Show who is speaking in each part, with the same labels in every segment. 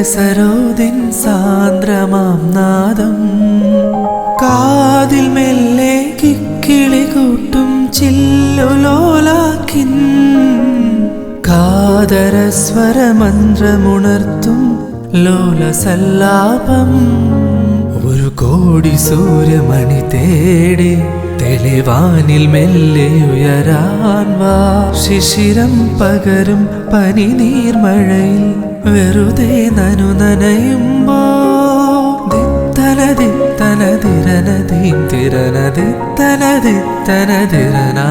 Speaker 1: സരോദിൻ സാന്ദ്രമാം നാദം കാതിൽ മെല്ലെ കിക്കിളി കൂട്ടും ചില്ലുലോലാക്കിൻ കാതരസ്വരമന്ത്രമുണർത്തും ലോലസല്ലാപം ഒരു കോടി സൂര്യമണി തേടി തെളിവാനിൽ മെല്ലെ ഉയരാൻ വാ ശിശിരം പകരും പനി നീർമഴയിൽ വെറുതെ നനയുമ്പോ ദിത്തനദിത്തനദിരനദീം തിരനദിത്തനദിത്തനദിരനാ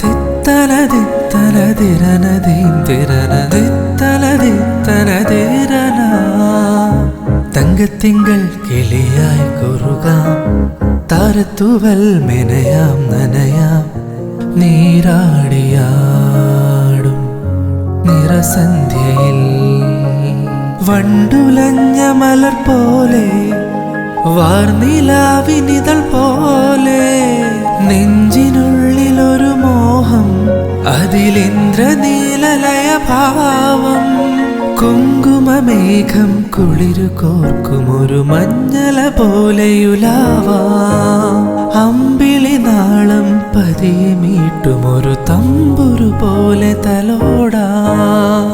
Speaker 1: ദിത്തനദിത്തനദിരനദീം തിരനദിത്തനദിത്തനദിരനാ തങ്കത്തിങ്കൾ കിളിയായി കുറുകാം താരത്തൂവൽ മെനയാം നനയാം നീരാടിയാടും നിറസന്ധ്യയിൽ വണ്ടുലഞ്ഞ മലർ പോലെ വാർനിലാവിനിതൾ പോലെ നെഞ്ചിനുള്ളിലൊരു മോഹം അതിലിന്ദ്രനീലലയ ഭാവം കുങ്കുമമേഘം കുളിരു കോർക്കുമൊരു മഞ്ഞല പോലെയുലാവാം അമ്പിളി നാളം പതിയെ മീട്ടുമൊരു തമ്പുരു പോലെ തലോടാം